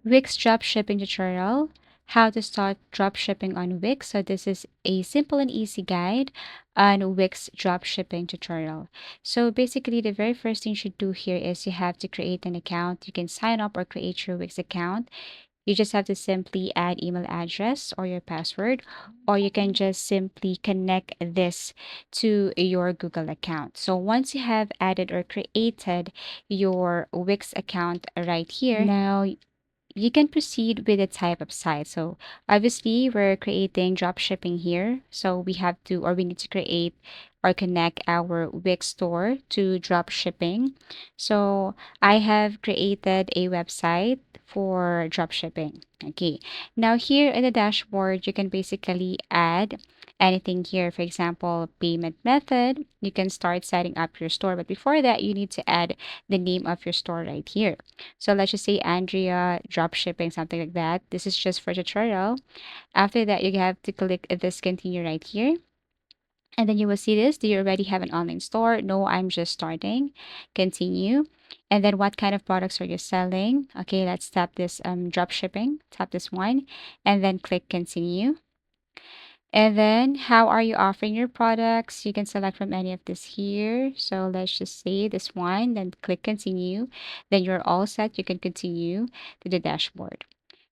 Wix Dropshipping tutorial, how to start dropshipping on Wix. So this is a simple and easy guide on Wix Dropshipping tutorial. So basically the very first thing you should do here is you have to create an account. You can sign up or create your Wix account. You just have to simply add email address or your password, or you can just simply connect this to your Google account. So once you have added or created your Wix account right here, now you can proceed with the type of site. So obviously we're creating drop shipping here. So we have to, or we need to create or connect our Wix store to drop shipping. So I have created a website for drop shipping. Okay. Now here in the dashboard, you can basically add anything here. For example, payment method, you can start setting up your store. But before that, you need to add the name of your store right here. So let's just say Andrea dropshipping, something like that. This is just for tutorial. After that, you have to click this continue right here. And then you will see this. Do you already have an online store? No, I'm just starting. Continue. And then what kind of products are you selling? Okay, let's tap this drop shipping. Tap this one and then click continue. And then how are you offering your products? You can select from any of this here. So let's just say this one, then click continue. Then you're all set. You can continue to the dashboard.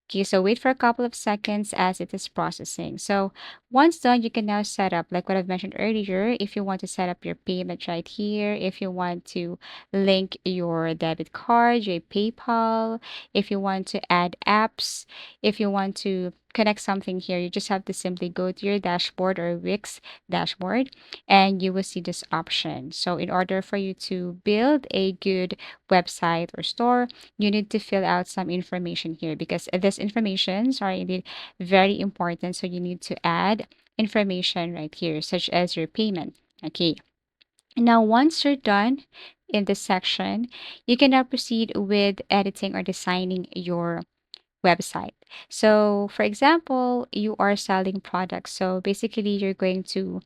Okay, so wait for a couple of seconds as it is processing. So once done, you can now set up, like what I've mentioned earlier, if you want to set up your payment right here, if you want to link your debit card, your PayPal, if you want to add apps, if you want to connect something here, you just have to simply go to your dashboard or Wix dashboard and you will see this option. So in order for you to build a good website or store, you need to fill out some information here because these informations are indeed very important. So you need to add information right here, such as your payment. Okay. Now, once you're done in this section, you can now proceed with editing or designing your website. So, for example, you are selling products. So basically, you're going to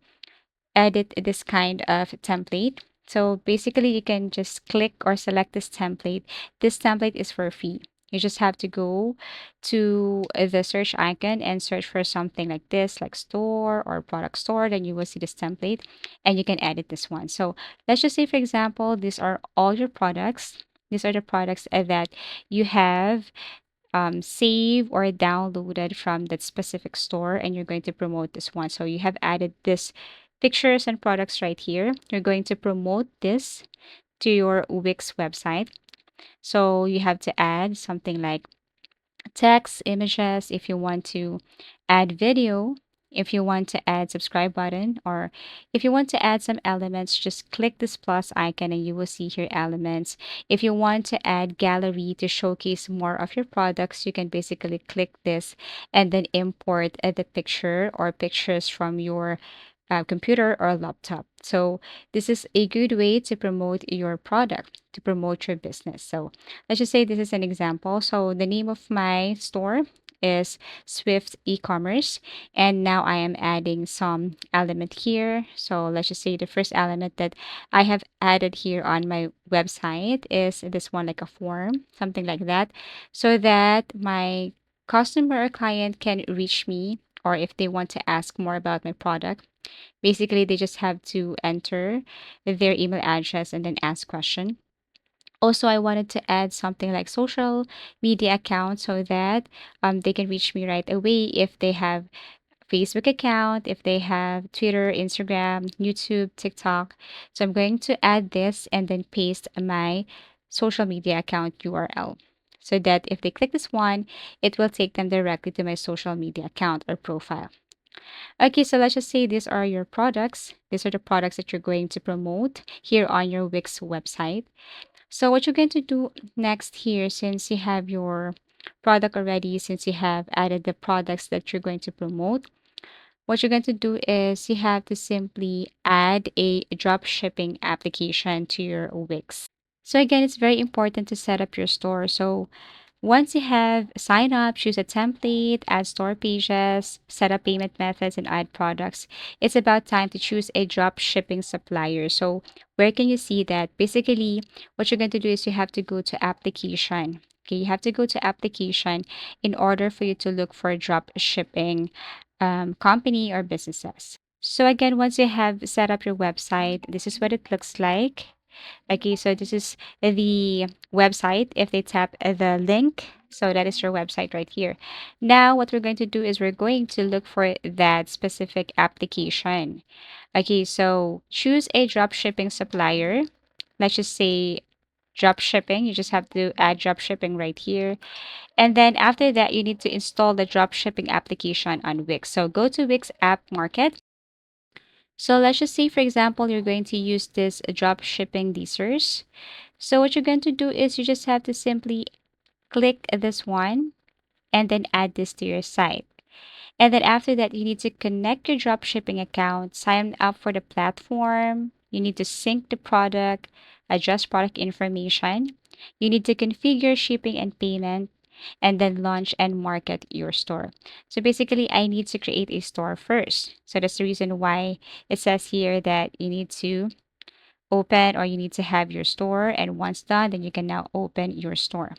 edit this kind of template. So basically, you can just click or select this template. This template is for free. You just have to go to the search icon and search for something like this, like store or product store. Then you will see this template and you can edit this one. So let's just say, for example, these are all your products. These are the products that you have save or downloaded from that specific store and you're going to promote this one. So you have added this pictures and products right here. You're going to promote this to your Wix website. So you have to add something like text, images, if you want to add video, if you want to add subscribe button, or if you want to add some elements, just click this plus icon and you will see here elements. If you want to add gallery to showcase more of your products, you can basically click this and then import the picture or pictures from your computer or laptop. So this is a good way to promote your product, to promote your business. So let's just say this is an example. So the name of my store is Swift e-commerce, and now I am adding some element here. So let's just say the first element that I have added here on my website is this one, like a form, something like that, so that my customer or client can reach me, or if they want to ask more about my product, basically they just have to enter their email address and then ask question. Also, I wanted to add something like social media account so that they can reach me right away if they have Facebook account, if they have Twitter, Instagram, YouTube, TikTok. So I'm going to add this and then paste my social media account URL so that if they click this one, it will take them directly to my social media account or profile. Okay, so let's just say these are your products. These are the products that you're going to promote here on your Wix website. So what you're going to do next here, since you have your product already, since you have added the products that you're going to promote, what you're going to do is you have to simply add a drop shipping application to your Wix. So again, it's very important to set up your store. So once you have sign up, choose a template, add store pages, set up payment methods, and add products, it's about time to choose a drop shipping supplier. So where can you see that? Basically, what you're going to do is you have to go to application. Okay, you have to go to application in order for you to look for drop shipping company or businesses. So again, once you have set up your website, this is what it looks like. Okay, so this is the website. If they tap the link, so that is your website right here. Now, what we're going to do is we're going to look for that specific application. Okay, so choose a drop shipping supplier. Let's just say drop shipping. You just have to add drop shipping right here. And then after that, you need to install the drop shipping application on Wix. So go to Wix App Market. So let's just say, for example, you're going to use this drop shipping desers. So what you're going to do is you just have to simply click this one and then add this to your site. And then after that, you need to connect your dropshipping account, sign up for the platform. You need to sync the product, adjust product information. You need to configure shipping and payment, and then launch and market your store. So basically, I need to create a store first. So that's the reason why it says here that you need to open or you need to have your store. And once done, then you can now open your store.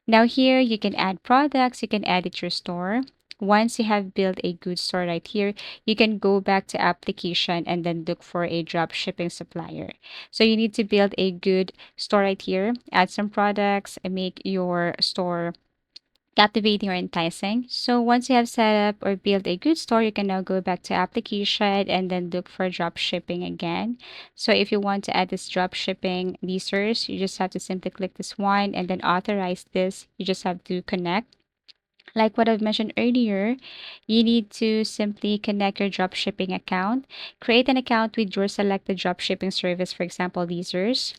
Now here you can add products, you can edit your store. Once you have built a good store right here, you can go back to application and then look for a drop shipping supplier. So you need to build a good store right here, add some products, and make your store captivating or enticing. So once you have set up or built a good store, you can now go back to application and then look for drop shipping again. So if you want to add this drop shipping leasers, you just have to simply click this one and then authorize this. You just have to connect. Like what I've mentioned earlier, you need to simply connect your drop shipping account, create an account with your selected drop shipping service, for example, leasers.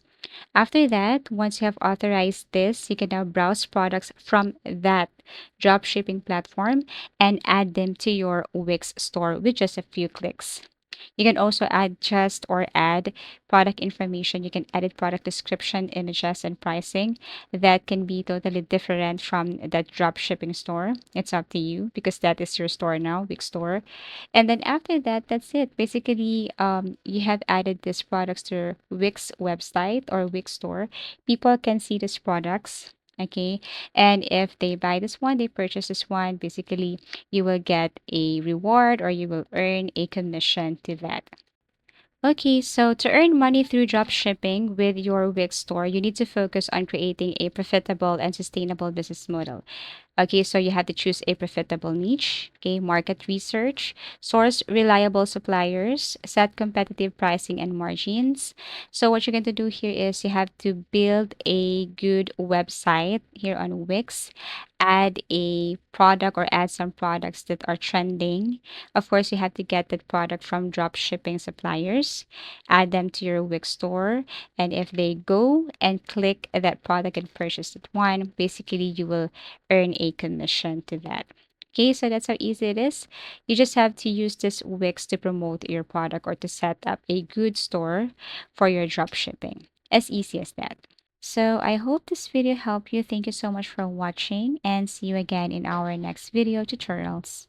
After that, once you have authorized this, you can now browse products from that drop shipping platform and add them to your Wix store with just a few clicks. You can also adjust or add product information. You can edit product description, images, and pricing. That can be totally different from that drop shipping store. It's up to you because that is your store now, Wix store. And then after that, that's it. Basically, you have added these products to your Wix website or Wix store. People can see these products. Okay. And if they buy this one, they purchase this one, basically you will get a reward or you will earn a commission to that. Okay, so to earn money through drop shipping with your Wix store, you need to focus on creating a profitable and sustainable business model. Okay, so you have to choose a profitable niche, okay, market research, source reliable suppliers, set competitive pricing and margins. So what you're going to do here is you have to build a good website here on Wix, add a product or add some products that are trending. Of course, you have to get that product from drop shipping suppliers, add them to your Wix store, and if they go and click that product and purchase that one, basically you will earn a commission to that. Okay, so that's how easy it is. You just have to use this Wix to promote your product or to set up a good store for your drop shipping. As easy as that. So I hope this video helped you. Thank you so much for watching and see you again in our next video tutorials.